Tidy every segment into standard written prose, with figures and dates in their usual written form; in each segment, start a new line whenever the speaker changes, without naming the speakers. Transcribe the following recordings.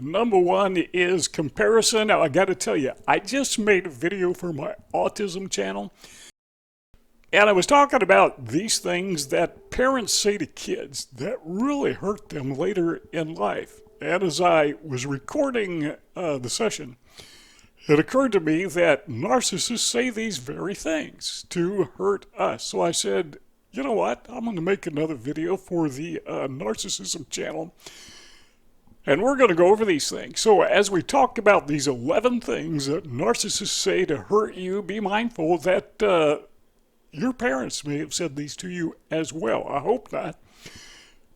Number one is comparison. Now, I got to tell you, I just made a video for my autism channel, and I was talking about these things that parents say to kids that really hurt them later in life. And as I was recording the session, it occurred to me that narcissists say these very things to hurt us. So I said, you know what? I'm going to make another video for the Narcissism channel, and we're going to go over these things. So as we talk about these 11 things that narcissists say to hurt you, be mindful that your parents may have said these to you as well. I hope not.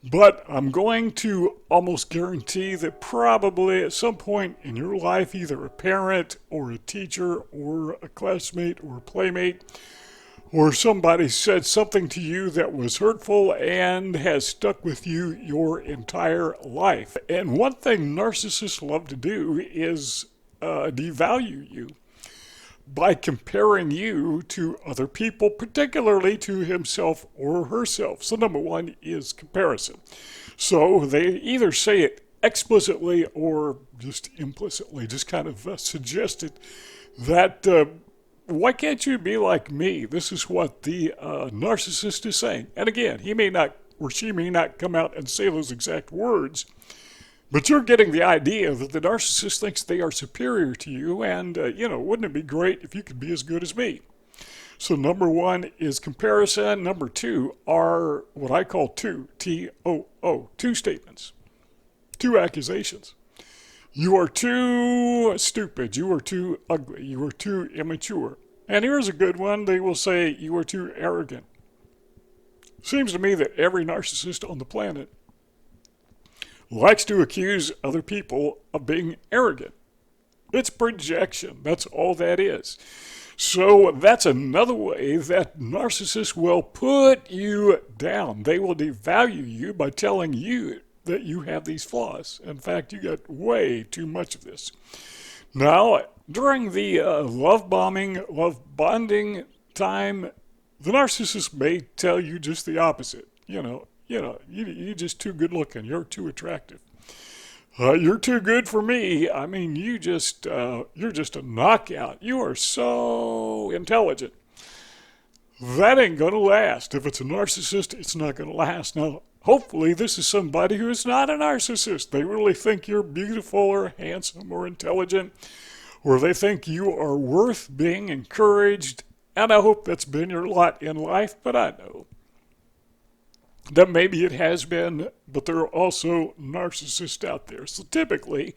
But I'm going to almost guarantee that probably at some point in your life, either a parent or a teacher or a classmate or a playmate or somebody said something to you that was hurtful and has stuck with you your entire life. And one thing narcissists love to do is devalue you by comparing you to other people, particularly to himself or herself. So number one is comparison. So they either say it explicitly or just implicitly, just kind of suggest it that why can't you be like me? This is what the narcissist is saying. And again, he may not or she may not come out and say those exact words, but you're getting the idea that the narcissist thinks they are superior to you, and, wouldn't it be great if you could be as good as me? So number one is comparison. Number two are what I call T-O-O, two statements, two accusations. You are too stupid. You are too ugly. You are too immature. And here's a good one. They will say you are too arrogant. Seems to me that every narcissist on the planet likes to accuse other people of being arrogant. It's projection. That's all that is. So that's another way that narcissists will put you down. They will devalue you by telling you that you have these flaws. In fact, you got way too much of this. Now, during the love bonding time, the narcissist may tell you just the opposite. You're just too good looking. You're too attractive. You're too good for me. I mean, you're just a knockout. You are so intelligent. That ain't going to last. If it's a narcissist, it's not going to last. Now, hopefully this is somebody who is not a narcissist. They really think you're beautiful or handsome or intelligent, or they think you are worth being encouraged. And I hope that's been your lot in life, but I know that maybe it has been, but there are also narcissists out there. So typically,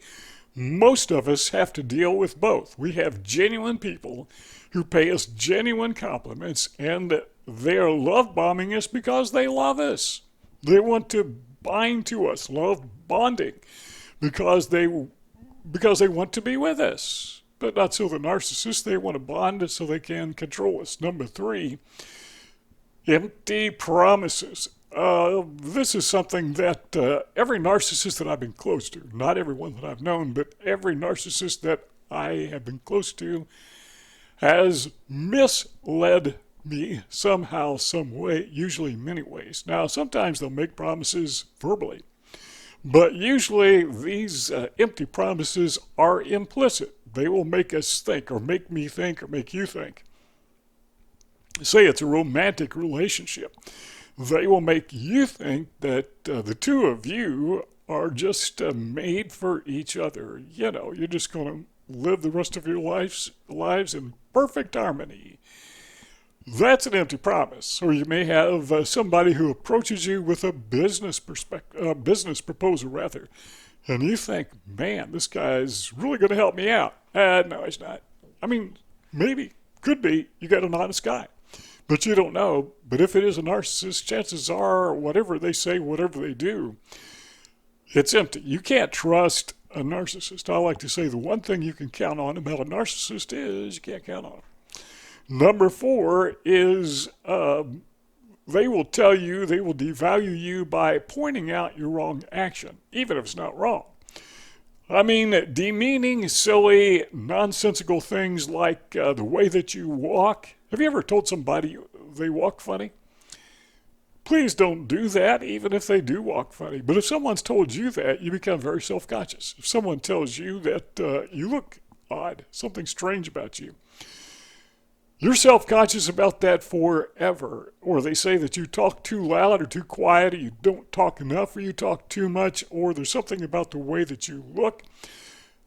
most of us have to deal with both. We have genuine people who pay us genuine compliments, and they are love bombing us because they love us. They want to bind to us, love bonding, because they want to be with us. But not so the narcissists. They want to bond us so they can control us. Number three, empty promises. This is something that every narcissist that I've been close to, not everyone that I've known, but every narcissist that I have been close to has misled me somehow, some way, usually many ways. Now, sometimes they'll make promises verbally, but usually these empty promises are implicit. They will make us think, or make me think, or make you think. Say it's a romantic relationship. They will make you think that the two of you are just made for each other. You're just going to live the rest of your lives in perfect harmony. That's an empty promise. Or you may have somebody who approaches you with a business proposal, rather, and you think, man, this guy's really going to help me out. No, he's not. I mean, maybe, could be. You got an honest guy. But you don't know. But if it is a narcissist, chances are whatever they say, whatever they do, it's empty. You can't trust a narcissist. I like to say the one thing you can count on about a narcissist is you can't count on them. Number four is they will tell you, they will devalue you by pointing out your wrong action, even if it's not wrong. I mean, demeaning, silly, nonsensical things like the way that you walk. Have you ever told somebody they walk funny? Please don't do that, even if they do walk funny. But if someone's told you that, you become very self-conscious. If someone tells you that you look odd, something strange about you, you're self-conscious about that forever. Or they say that you talk too loud or too quiet, or you don't talk enough, or you talk too much, or there's something about the way that you look.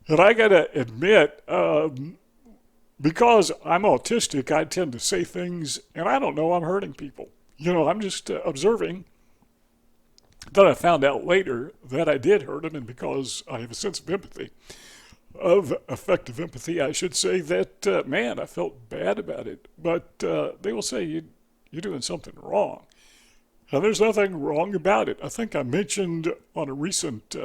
And I gotta admit, because I'm autistic, I tend to say things, and I don't know I'm hurting people. I'm just observing that I found out later that I did hurt them, and because I have a sense of empathy, of effective empathy, I should say that, man, I felt bad about it. But they will say, you're doing something wrong. And there's nothing wrong about it. I think I mentioned on a recent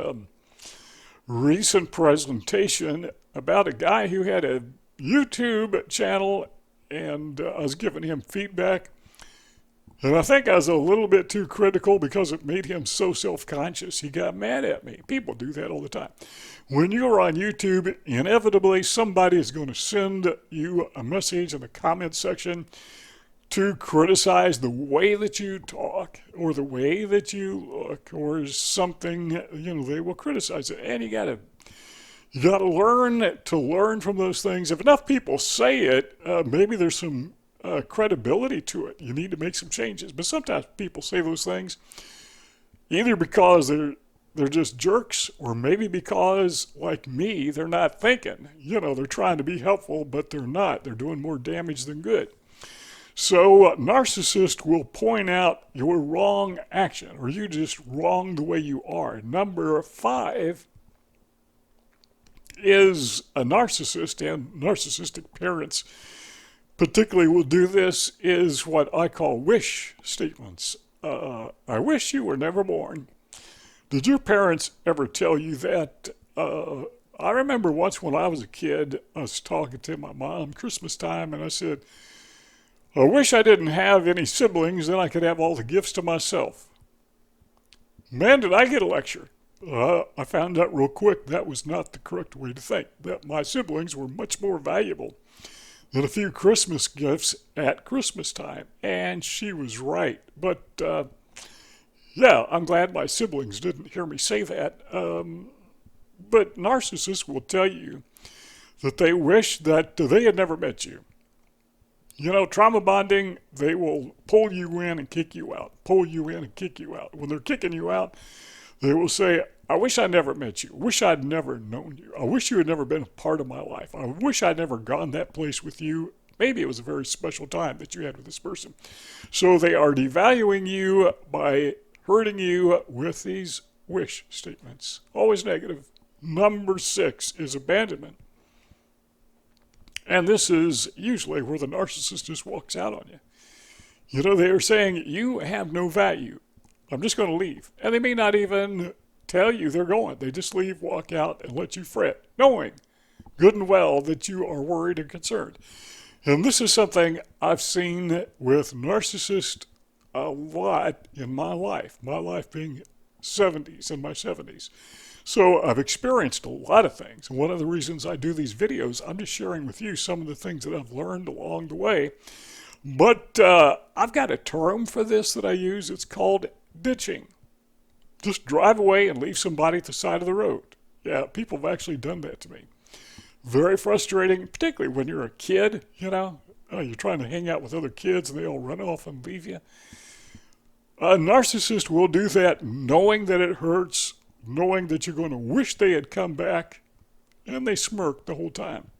presentation about a guy who had a YouTube channel, and I was giving him feedback. And I think I was a little bit too critical because it made him so self-conscious. He got mad at me. People do that all the time. When you're on YouTube, inevitably somebody is going to send you a message in the comment section to criticize the way that you talk or the way that you look or something. They will criticize it. And you got to learn from those things. If enough people say it, maybe there's some credibility to it. You need to make some changes. But sometimes people say those things either because they're just jerks, or maybe because, like me, they're not thinking. They're trying to be helpful, but they're not. They're doing more damage than good. So narcissist will point out your wrong action, or you just wrong the way you are. Number 5 is a narcissist, and narcissistic parents particularly will do this, is what I call wish statements. I wish you were never born. Did your parents ever tell you that? I remember once when I was a kid, I was talking to my mom Christmas time, and I said, I wish I didn't have any siblings, then I could have all the gifts to myself. Man, did I get a lecture. I found out real quick that was not the correct way to think, that my siblings were much more valuable than a few Christmas gifts at Christmas time. And she was right. But, yeah, I'm glad my siblings didn't hear me say that. But narcissists will tell you that they wish that they had never met you. Trauma bonding, they will pull you in and kick you out. Pull you in and kick you out. When they're kicking you out, they will say, I wish I never met you. I wish I'd never known you. I wish you had never been a part of my life. I wish I'd never gone that place with you. Maybe it was a very special time that you had with this person. So they are devaluing you by hurting you with these wish statements. Always negative. Number 6 is abandonment. And this is usually where the narcissist just walks out on you. They are saying, you have no value. I'm just going to leave. And they may not even tell you they're going. They just leave, walk out, and let you fret, knowing good and well that you are worried and concerned. And this is something I've seen with narcissists a lot in my life being 70s, in my 70s. So I've experienced a lot of things. And one of the reasons I do these videos, I'm just sharing with you some of the things that I've learned along the way. But I've got a term for this that I use. It's called ditching. Just drive away and leave somebody at the side of the road. Yeah, people have actually done that to me. Very frustrating, particularly when you're a kid, you're trying to hang out with other kids and they all run off and leave you. A narcissist will do that knowing that it hurts, knowing that you're going to wish they had come back, and they smirk the whole time.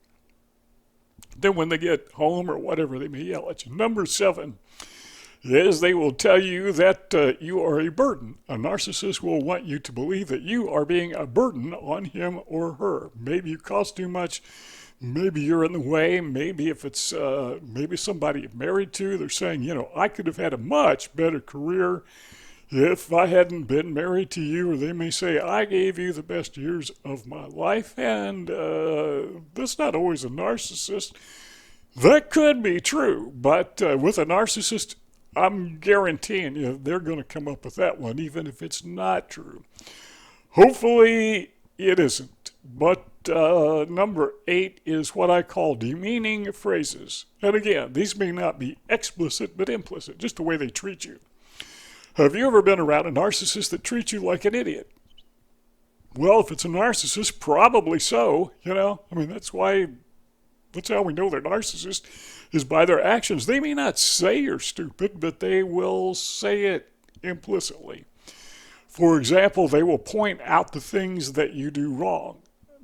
Then when they get home or whatever, they may yell at you. Number 7 is they will tell you that you are a burden. A narcissist will want you to believe that you are being a burden on him or her. Maybe you cost too much. Maybe you're in the way. Maybe if it's maybe somebody you're married to, they're saying, I could have had a much better career if I hadn't been married to you. Or they may say, I gave you the best years of my life. And that's not always a narcissist. That could be true. But with a narcissist, I'm guaranteeing you they're going to come up with that one, even if it's not true. Hopefully it isn't. But number 8 is what I call demeaning phrases. And again, these may not be explicit, but implicit, just the way they treat you. Have you ever been around a narcissist that treats you like an idiot? Well, if it's a narcissist, probably so, you know. I mean, that's how we know they're narcissists, is by their actions. They may not say you're stupid, but they will say it implicitly. For example, they will point out the things that you do wrong,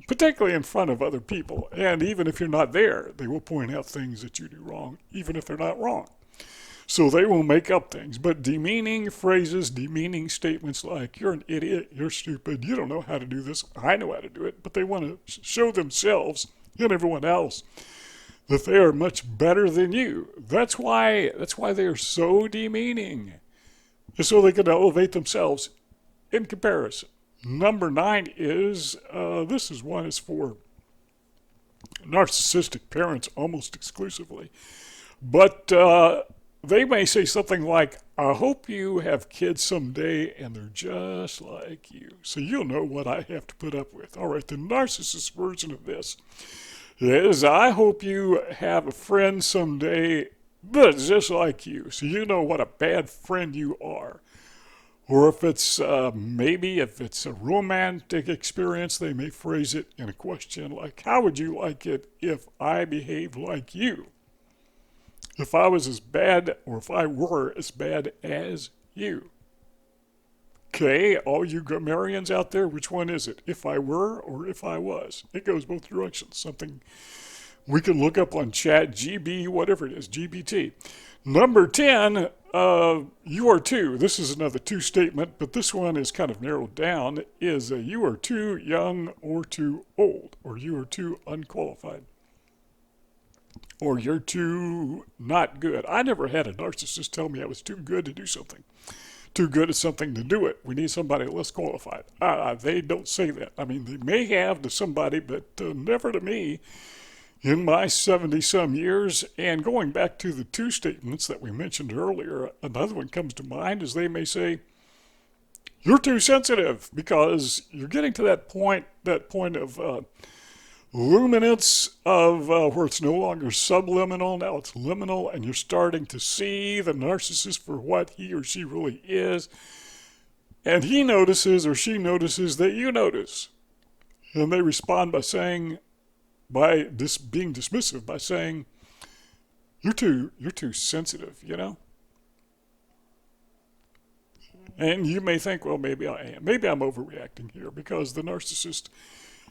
particularly in front of other people. And even if you're not there, they will point out things that you do wrong, even if they're not wrong. So they will make up things. But demeaning phrases, demeaning statements like, you're an idiot, you're stupid, you don't know how to do this, I know how to do it. But they want to show themselves and everyone else that they are much better than you. That's why they are so demeaning. So they can elevate themselves in comparison. Number 9 is, this is one is for narcissistic parents almost exclusively. But they may say something like, I hope you have kids someday and they're just like you. So you'll know what I have to put up with. All right, the narcissist version of this is, I hope you have a friend someday that's just like you. So you know what a bad friend you are. Or if it's if it's a romantic experience, they may phrase it in a question like, how would you like it if I behaved like you? If I was as bad, or if I were as bad as you. Okay, all you grammarians out there, which one is it? If I were or if I was? It goes both directions. Something we can look up on Chat, GB, whatever it is, GBT. Number 10, you are too. This is another to statement, but this one is kind of narrowed down, is you are too young or too old, or you are too unqualified, or you're too not good. I never had a narcissist tell me I was too good to do something, too good at something to do it. We need somebody less qualified. They don't say that. I mean, they may have to somebody, but never to me. In my 70-some years, and going back to the two statements that we mentioned earlier, another one comes to mind is they may say, you're too sensitive, because you're getting to that point of luminance of where it's no longer subliminal, now it's liminal, and you're starting to see the narcissist for what he or she really is, and he notices or she notices that you notice, and they respond by saying, being dismissive, by saying, you're too sensitive, you know? And you may think, well, maybe I am. Maybe I'm overreacting here because the narcissist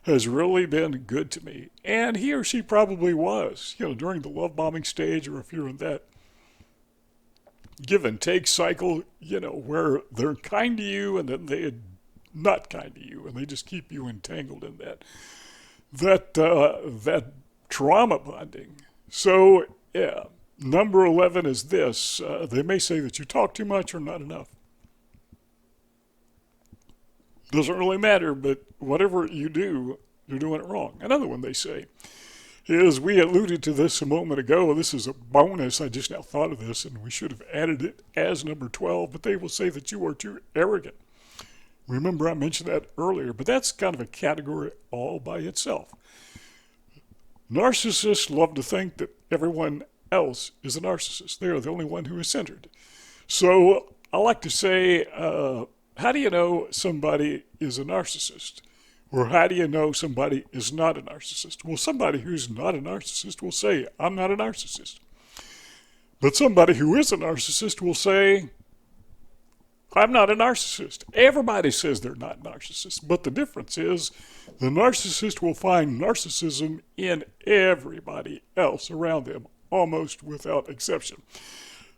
has really been good to me. And he or she probably was, you know, during the love bombing stage, or if you're in that give and take cycle, you know, where they're kind to you and then they're not kind to you and they just keep you entangled in that trauma bonding. So, yeah, number 11 is this. They may say that you talk too much or not enough. Doesn't really matter, but whatever you do, you're doing it wrong. Another one they say is, we alluded to this a moment ago. This is a bonus. I just now thought of this, and we should have added it as number 12, but they will say that you are too arrogant. Remember, I mentioned that earlier, but that's kind of a category all by itself. Narcissists love to think that everyone else is a narcissist. They are the only one who is centered. So I like to say, how do you know somebody is a narcissist? Or how do you know somebody is not a narcissist? Well, somebody who's not a narcissist will say, I'm not a narcissist. But somebody who is a narcissist will say, I'm not a narcissist. Everybody says they're not narcissists, but the difference is the narcissist will find narcissism in everybody else around them, almost without exception.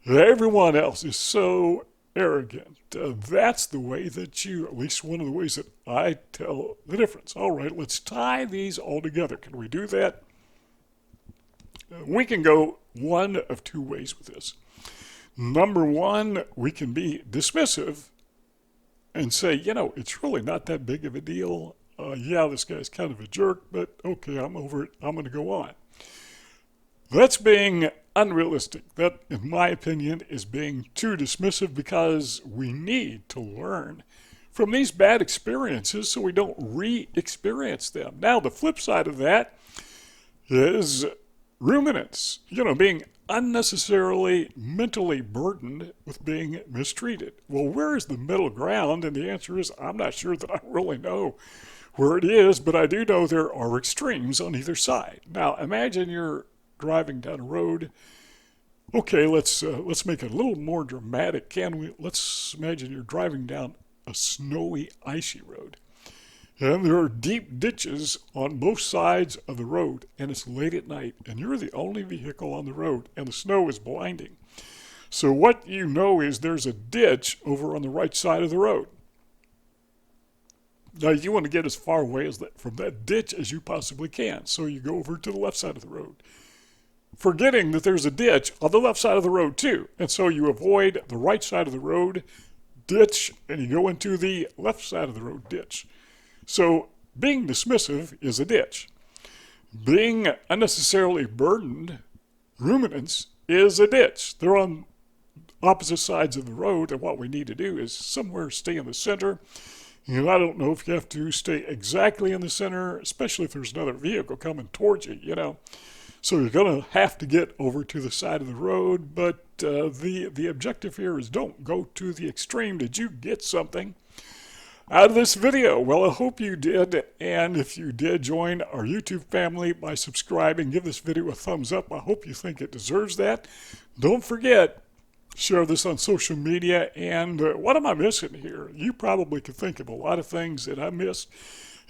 Everyone else is so arrogant. That's the way that at least one of the ways that I tell the difference. All right, let's tie these all together. Can we do that? We can go one of two ways with this. Number one, we can be dismissive and say, you know, it's really not that big of a deal. Yeah, this guy's kind of a jerk, but okay, I'm over it. I'm going to go on. That's being unrealistic. That, in my opinion, is being too dismissive, because we need to learn from these bad experiences so we don't re-experience them. Now, the flip side of that is Ruminants, being unnecessarily mentally burdened with being mistreated. Well, where is the middle ground? And the answer is I'm not sure that I really know where it is, but I do know there are extremes on either side. Now, imagine you're driving down a road. Okay, let's make it a little more dramatic, can we? Let's imagine you're driving down a snowy, icy road. And there are deep ditches on both sides of the road, and it's late at night, and you're the only vehicle on the road, and the snow is blinding. So what you know is there's a ditch over on the right side of the road. Now you want to get as far away from that ditch as you possibly can, so you go over to the left side of the road, forgetting that there's a ditch on the left side of the road too. And so you avoid the right side of the road ditch, and you go into the left side of the road ditch. So being dismissive is a ditch. Being unnecessarily burdened, ruminants, is a ditch. They're on opposite sides of the road, and what we need to do is somewhere stay in the center. And I don't know if you have to stay exactly in the center, especially if there's another vehicle coming towards you, So you're going to have to get over to the side of the road, but the objective here is don't go to the extreme. Did you get something out of this video? Well, I hope you did, and if you did, join our YouTube family by subscribing. Give this video a thumbs up. I hope you think it deserves that. Don't forget, share this on social media, and what am I missing here? You probably could think of a lot of things that I missed,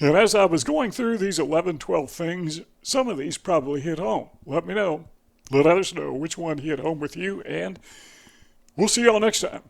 and as I was going through these 11, 12 things, some of these probably hit home. Let me know. Let others know which one hit home with you, and we'll see y'all next time.